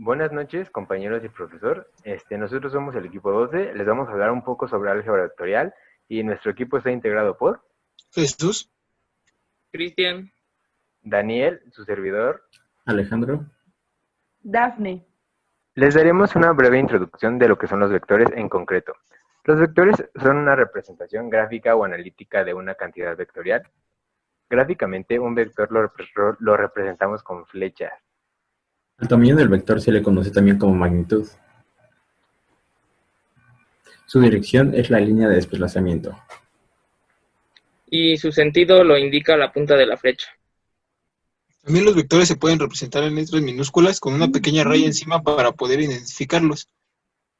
Buenas noches, compañeros y profesor. Nosotros somos el equipo 12. Les vamos a hablar un poco sobre álgebra vectorial y nuestro equipo está integrado por Jesús, Cristian, Daniel, su servidor. Alejandro. Dafne. Les daremos una breve introducción de lo que son los vectores en concreto. Los vectores son una representación gráfica o analítica de una cantidad vectorial. Gráficamente, un vector lo representamos con flechas. Al tamaño del vector se le conoce también como magnitud. Su dirección es la línea de desplazamiento. y su sentido lo indica la punta de la flecha. también los vectores se pueden representar en letras minúsculas con una pequeña raya encima para poder identificarlos.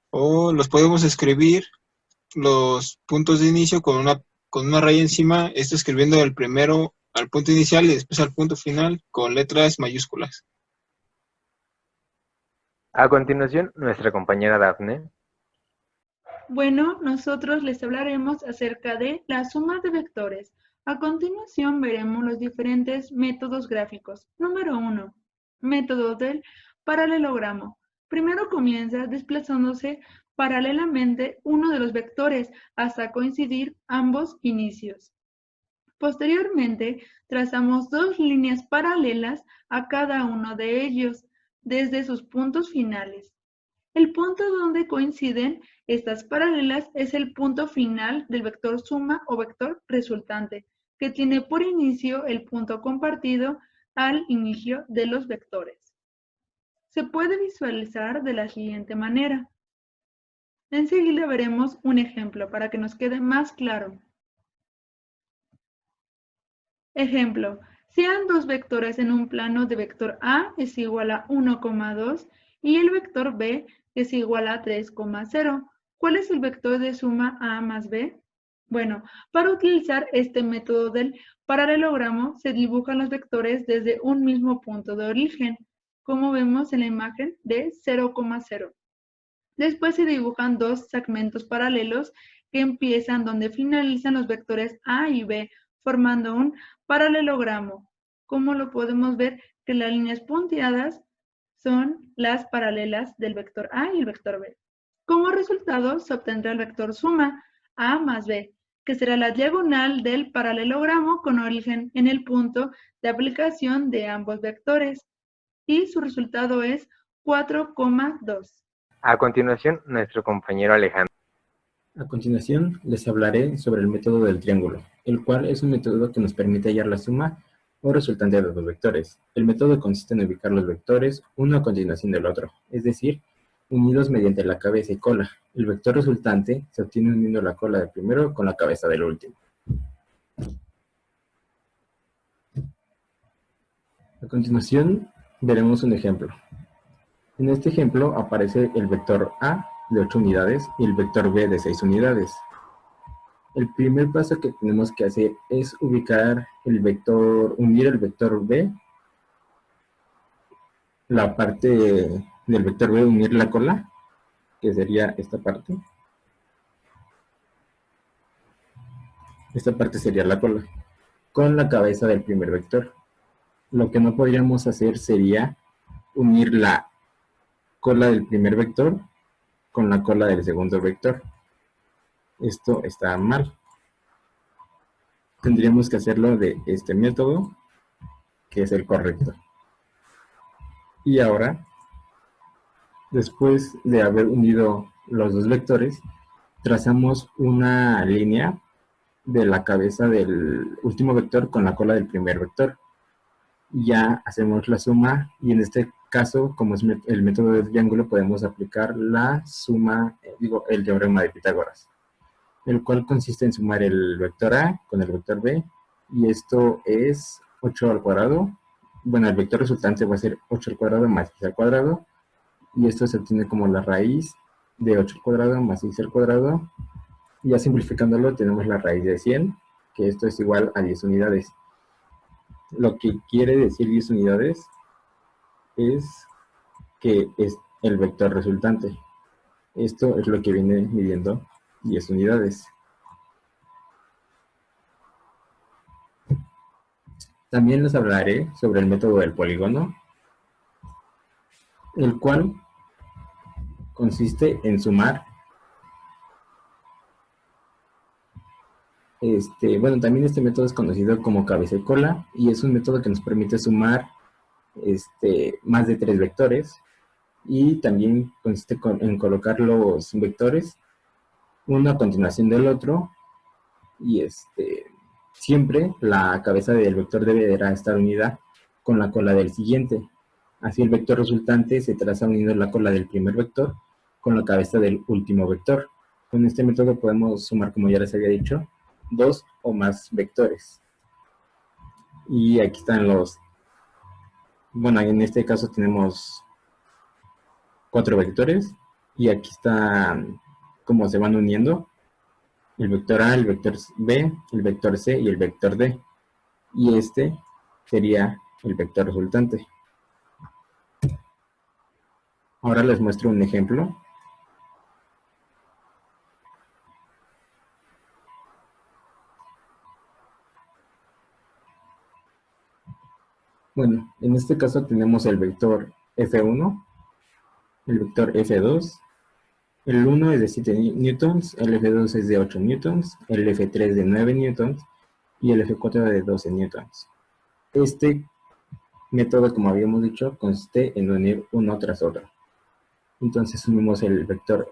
O los podemos escribir los puntos de inicio con una raya encima, esto escribiendo del primero al punto inicial y después al punto final con letras mayúsculas. A continuación, nuestra compañera Dafne. Bueno, nosotros les hablaremos acerca de la suma de vectores. A continuación veremos los diferentes métodos gráficos. Número 1. Método del paralelogramo. Primero comienza desplazándose paralelamente uno de los vectores hasta coincidir ambos inicios. Posteriormente, trazamos dos líneas paralelas a cada uno de ellos desde sus puntos finales. El punto donde coinciden estas paralelas es el punto final del vector suma o vector resultante, que tiene por inicio el punto compartido al inicio de los vectores. Se puede visualizar de la siguiente manera. Enseguida veremos un ejemplo para que nos quede más claro. Ejemplo, sean dos vectores en un plano de vector A es igual a 1,2 y el vector B es igual a 3,0. ¿Cuál es el vector de suma A más B? Bueno, para utilizar este método del paralelogramo se dibujan los vectores desde un mismo punto de origen, como vemos en la imagen de 0,0. Después se dibujan dos segmentos paralelos que empiezan donde finalizan los vectores A y B, formando un paralelogramo. Como lo podemos ver, que las líneas punteadas son las paralelas del vector A y el vector B. Como resultado, se obtendrá el vector suma A más B, que será la diagonal del paralelogramo con origen en el punto de aplicación de ambos vectores. Y su resultado es 4,2. A continuación, nuestro compañero Alejandro. A continuación, les hablaré sobre el método del triángulo, el cual es un método que nos permite hallar la suma o resultante de dos vectores. El método consiste en ubicar los vectores uno a continuación del otro, es decir, unidos mediante la cabeza y cola. El vector resultante se obtiene uniendo la cola del primero con la cabeza del último. A continuación, veremos un ejemplo. En este ejemplo aparece el vector A de 8 unidades y el vector B de 6 unidades. El primer paso que tenemos que hacer es ubicar el vector, unir el vector B, la parte del vector B, unir la cola, que sería esta parte. Esta parte sería la cola, con la cabeza del primer vector. Lo que no podríamos hacer sería unir la cola del primer vector con la cola del segundo vector. Esto está mal. Tendríamos que hacerlo de este método, que es el correcto. Y ahora, después de haber unido los dos vectores, trazamos una línea de la cabeza del último vector con la cola del primer vector. Ya hacemos la suma y en este caso, como es el método del triángulo, podemos aplicar la suma, el teorema de Pitágoras, el cual consiste en sumar el vector A con el vector B, y esto es 8 al cuadrado. Bueno, el vector resultante va a ser 8 al cuadrado más 6 al cuadrado, y esto se obtiene como la raíz de 8 al cuadrado más 6 al cuadrado, y ya simplificándolo tenemos la raíz de 100, que esto es igual a 10 unidades. Lo que quiere decir 10 unidades es que es el vector resultante. Esto es lo que viene midiendo 10 unidades. También les hablaré sobre el método del polígono. el cual consiste en sumar. Bueno, también este método es conocido como cabeza y cola y es un método que nos permite sumar más de 3 vectores y también consiste en colocar los vectores uno a continuación del otro y siempre la cabeza del vector deberá estar unida con la cola del siguiente. Así el vector resultante se traza uniendo la cola del primer vector con la cabeza del último vector. Con este método podemos sumar, como ya les había dicho, 2 o más vectores. Y aquí están bueno, en este caso tenemos 4 vectores y aquí están cómo se van uniendo el vector A, el vector B, el vector C y el vector D. Y este sería el vector resultante. Ahora les muestro un ejemplo. Bueno, en este caso tenemos el vector F1, el vector F2, el 1 es de 7 newtons, el F2 es de 8 newtons, el F3 de 9 newtons y el F4 de 12 newtons. Este método, como habíamos dicho, consiste en unir uno tras otro. Entonces unimos el vector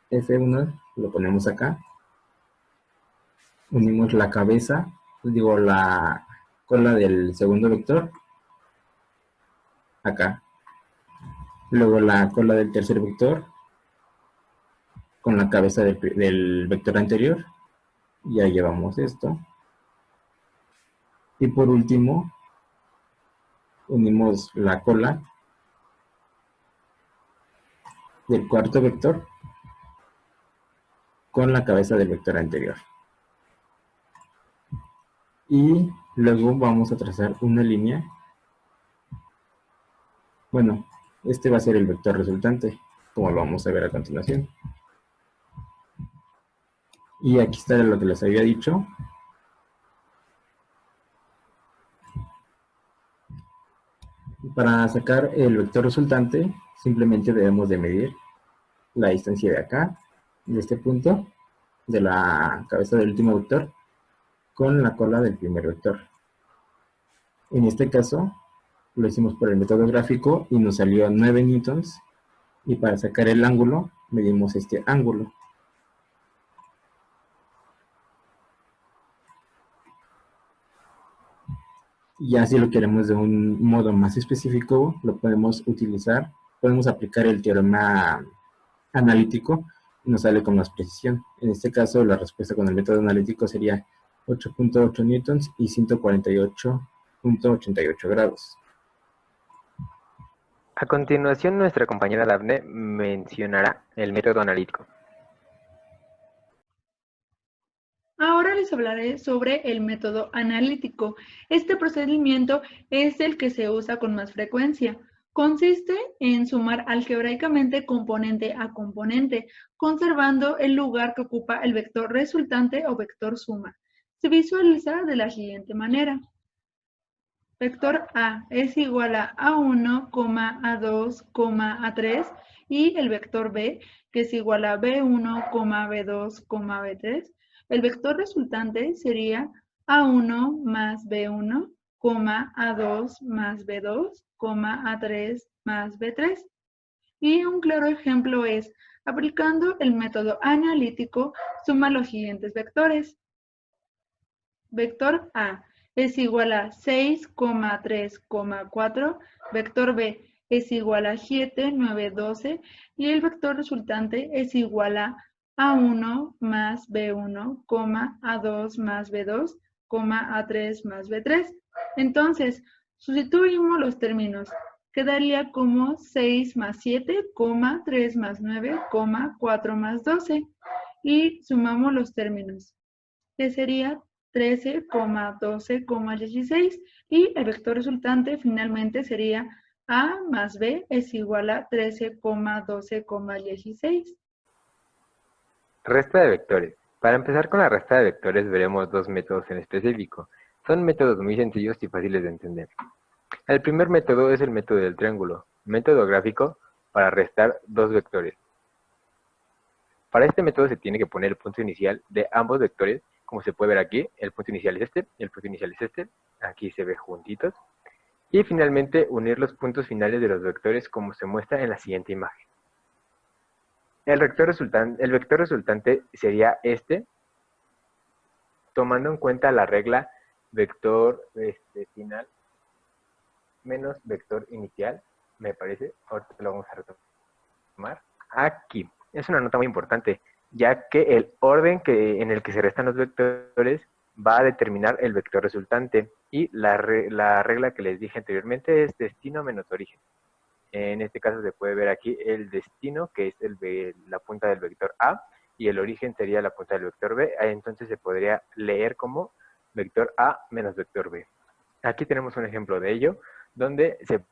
F1, lo ponemos acá, unimos la cabeza, la cola del segundo vector, acá. Luego la cola del tercer vector con la cabeza del vector anterior. Ya llevamos esto. Y por último, unimos la cola del cuarto vector con la cabeza del vector anterior. Y luego vamos a trazar una línea. Bueno, este va a ser el vector resultante, como lo vamos a ver a continuación. Y aquí está lo que les había dicho. Para sacar el vector resultante, simplemente debemos de medir la distancia de acá, de este punto, de la cabeza del último vector, con la cola del primer vector. En este caso, lo hicimos por el método gráfico y nos salió 9 newtons. Y para sacar el ángulo, medimos este ángulo. Y ya si lo queremos de un modo más específico, lo podemos utilizar, podemos aplicar el teorema analítico y nos sale con más precisión. En este caso, la respuesta con el método analítico sería 8.8 newtons y 148.88 grados. A continuación, nuestra compañera Dafne mencionará el método analítico. Ahora les hablaré sobre el método analítico. Este procedimiento es el que se usa con más frecuencia. Consiste en sumar algebraicamente componente a componente, conservando el lugar que ocupa el vector resultante o vector suma. Se visualiza de la siguiente manera. Vector A es igual a A1, A2, A3 y el vector B, que es igual a B1, B2, B3. El vector resultante sería A1 más B1, A2 más B2, A3 más B3. Y un claro ejemplo es, aplicando el método analítico, suma los siguientes vectores. Vector A es igual a 6,3,4, vector B es igual a 7, 9, 12 y el vector resultante es igual a A1 más B1, A2 más B2, A3 más B3. Entonces, sustituimos los términos. Quedaría como 6 más 7, 3 más 9, 4 más 12. Y sumamos los términos, que sería 13, 12, 16 y el vector resultante finalmente sería A más B es igual a 13, 12, 16. Resta de vectores. Para empezar con la resta de vectores veremos dos métodos en específico. Son métodos muy sencillos y fáciles de entender. El primer método es el método del triángulo, método gráfico para restar dos vectores. Para este método se tiene que poner el punto inicial de ambos vectores, como se puede ver aquí, el punto inicial es este, y el punto inicial es este, aquí se ve juntitos, y finalmente unir los puntos finales de los vectores como se muestra en la siguiente imagen. El vector resultante sería este, tomando en cuenta la regla vector final menos vector inicial, me parece, ahorita lo vamos a retomar, aquí. Es una nota muy importante, ya que el orden en el que se restan los vectores va a determinar el vector resultante, y la regla que les dije anteriormente es destino menos origen. En este caso se puede ver aquí el destino, que es la punta del vector A, y el origen sería la punta del vector B, entonces se podría leer como vector A menos vector B. Aquí tenemos un ejemplo de ello, donde se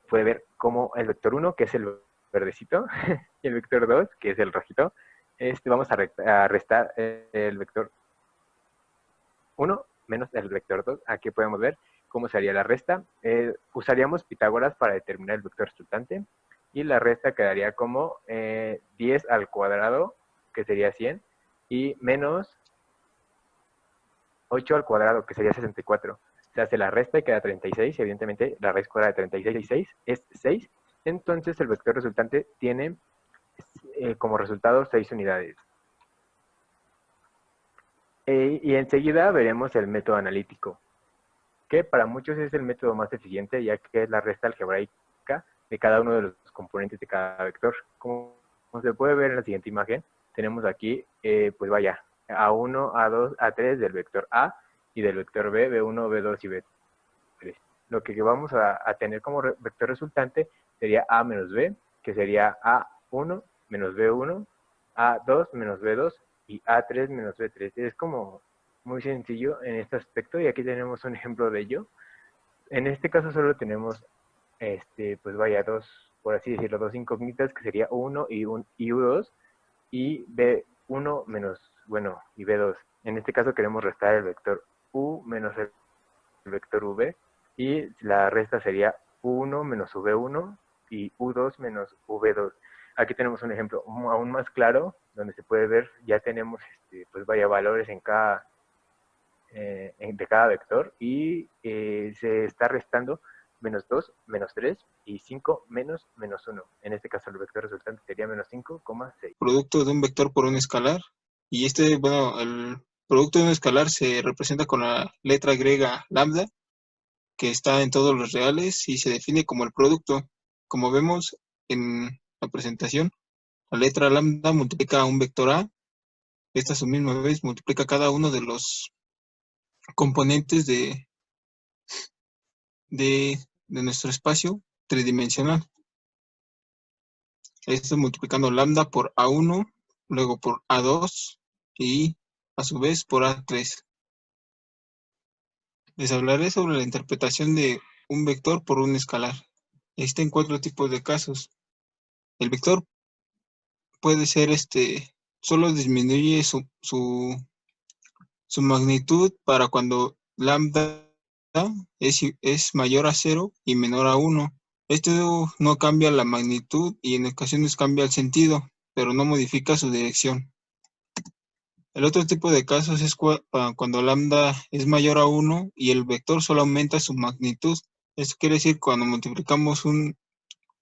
puede ver como el vector 1, que es el verdecito, y el vector 2, que es el rojito, vamos a restar el vector 1 menos el vector 2. Aquí podemos ver cómo se haría la resta. Usaríamos Pitágoras para determinar el vector resultante, y la resta quedaría como 10 al cuadrado, que sería 100, y menos 8 al cuadrado, que sería 64. Se hace la resta y queda 36, y evidentemente la raíz cuadrada de 36 es 6, entonces el vector resultante tiene como resultado 6 unidades. Y enseguida veremos el método analítico, que para muchos es el método más eficiente, ya que es la resta algebraica de cada uno de los componentes de cada vector. Como se puede ver en la siguiente imagen, tenemos aquí, pues vaya, A1, A2, A3 del vector A, y del vector B, B1, B2 y B3. Lo que vamos a tener como vector resultante sería A menos B, que sería A1 menos B1, A2 menos B2 y A3 menos B3. Es como muy sencillo en este aspecto, y aquí tenemos un ejemplo de ello. En este caso solo tenemos, pues vaya, dos, por así decirlo, dos incógnitas, que sería U1 y U2, y B1 menos, bueno, y B2. En este caso queremos restar el vector U menos el vector V, y la resta sería U1 menos V1 y U2 menos V2. Aquí tenemos un ejemplo aún más claro, donde se puede ver, ya tenemos, pues vaya, valores en cada, de cada vector, y se está restando menos 2, menos 3 y 5 menos 1. En este caso el vector resultante sería menos 5,6. Producto de un vector por un escalar. Y bueno, el producto de un escalar se representa con la letra griega lambda, que está en todos los reales y se define como el producto. Como vemos en la presentación, la letra lambda multiplica a un vector A. Esta a su misma vez multiplica cada uno de los componentes de nuestro espacio tridimensional. Esto multiplicando lambda por A1, luego por A2 y a su vez por A3. Les hablaré sobre la interpretación de un vector por un escalar. Existen 4 tipos de casos. El vector puede ser solo disminuye su magnitud para cuando lambda es mayor a 0 y menor a 1. Esto no cambia la magnitud y en ocasiones cambia el sentido, pero no modifica su dirección. El otro tipo de casos es cuando lambda es mayor a 1 y el vector solo aumenta su magnitud. Esto quiere decir cuando multiplicamos un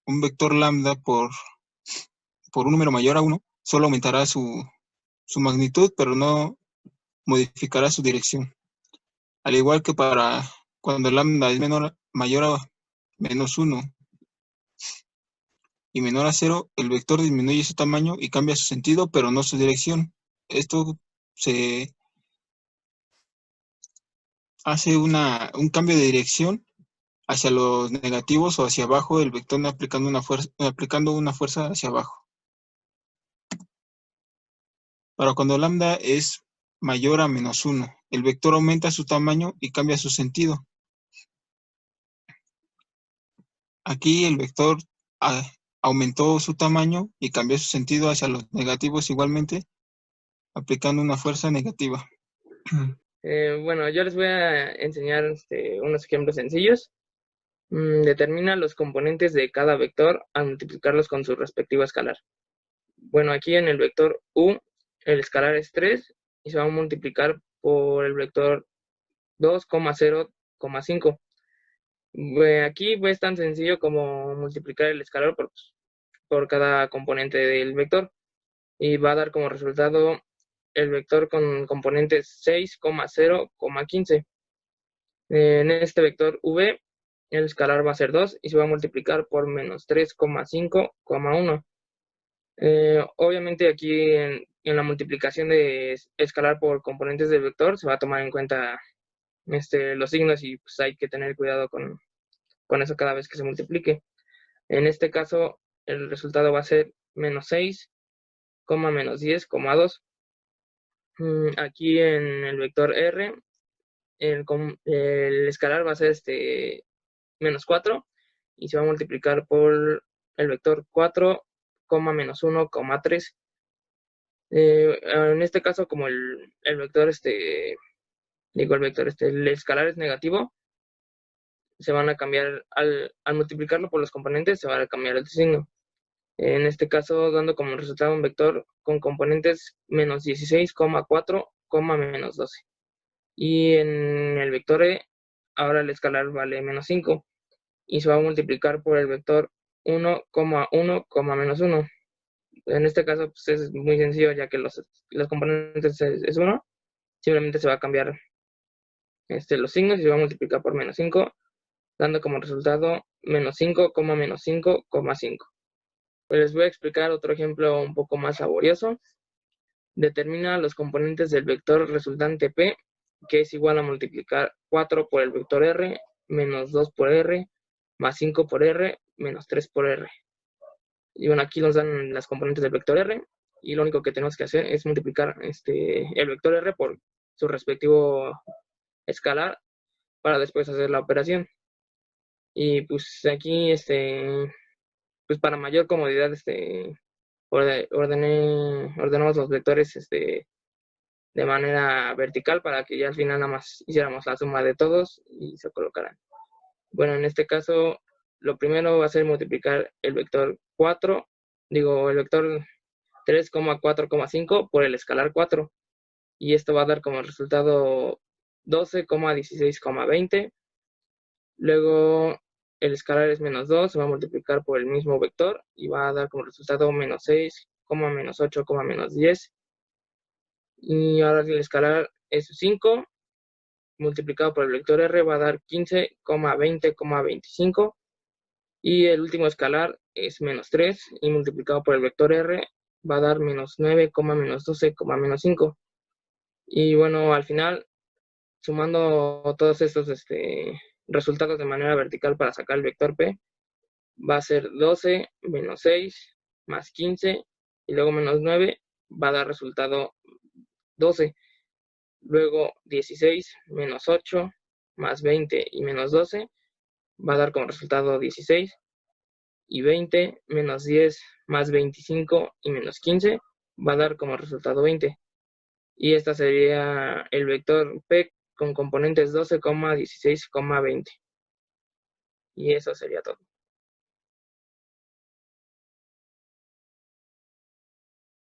vector lambda por un número mayor a 1, solo aumentará su magnitud, pero no modificará su dirección. Al igual que para cuando lambda es mayor a menos 1 y menor a 0, el vector disminuye su tamaño y cambia su sentido, pero no su dirección. Esto se hace un cambio de dirección hacia los negativos o hacia abajo, el vector aplicando una fuerza hacia abajo. Para cuando lambda es mayor a menos 1, el vector aumenta su tamaño y cambia su sentido. Aquí el vector aumentó su tamaño y cambió su sentido hacia los negativos igualmente, aplicando una fuerza negativa. Bueno, yo les voy a enseñar unos ejemplos sencillos. Determina los componentes de cada vector al multiplicarlos con su respectivo escalar. Bueno, aquí en el vector u, el escalar es 3 y se va a multiplicar por el vector 2,0,5. Aquí es tan sencillo como multiplicar el escalar por cada componente del vector y va a dar como resultado el vector con componentes 6,0,15. En este vector v, el escalar va a ser 2 y se va a multiplicar por menos 3,5,1. Obviamente aquí en la multiplicación de escalar por componentes del vector se va a tomar en cuenta los signos y pues hay que tener cuidado con eso cada vez que se multiplique. En este caso el resultado va a ser menos 6, menos 10,2. Aquí en el vector r el escalar va a ser menos 4 y se va a multiplicar por el vector 4, menos 1,3. En este caso, como el vector, el escalar es negativo, se van a cambiar, al multiplicarlo por los componentes, se va a cambiar el signo. En este caso, dando como resultado un vector con componentes menos 16,4, menos 12. Y en el vector e, ahora el escalar vale menos 5 y se va a multiplicar por el vector 1,1, menos 1. En este caso pues es muy sencillo ya que los componentes es 1. Simplemente se va a cambiar los signos y se va a multiplicar por menos 5, dando como resultado menos 5, menos 5,5. Pues les voy a explicar otro ejemplo un poco más laborioso. Determina los componentes del vector resultante P, que es igual a multiplicar 4 por el vector R, menos 2 por R, más 5 por R, menos 3 por R. Y bueno, aquí nos dan las componentes del vector R, y lo único que tenemos que hacer es multiplicar el vector R por su respectivo escalar para después hacer la operación. Y pues aquí, pues para mayor comodidad, ordenamos los vectores de manera vertical para que ya al final nada más hiciéramos la suma de todos y se colocaran. Bueno, en este caso, lo primero va a ser multiplicar el vector 4, el vector 3,4,5 por el escalar 4. Y esto va a dar como resultado 12,16,20. Luego el escalar es menos 2, se va a multiplicar por el mismo vector y va a dar como resultado menos 6, menos 8, menos 10. Y ahora el escalar es 5, multiplicado por el vector r va a dar 15,20,25. Y el último escalar es menos 3 y multiplicado por el vector r va a dar menos 9, menos 12, menos 5. Y bueno, al final, sumando todos estos resultados de manera vertical para sacar el vector P, va a ser 12 menos 6 más 15 y luego menos 9 va a dar resultado 12. Luego 16 menos 8 más 20 y menos 12 va a dar como resultado 16. Y 20 menos 10 más 25 y menos 15 va a dar como resultado 20. Y esta sería el vector P con componentes 12, 16, 20. Y eso sería todo.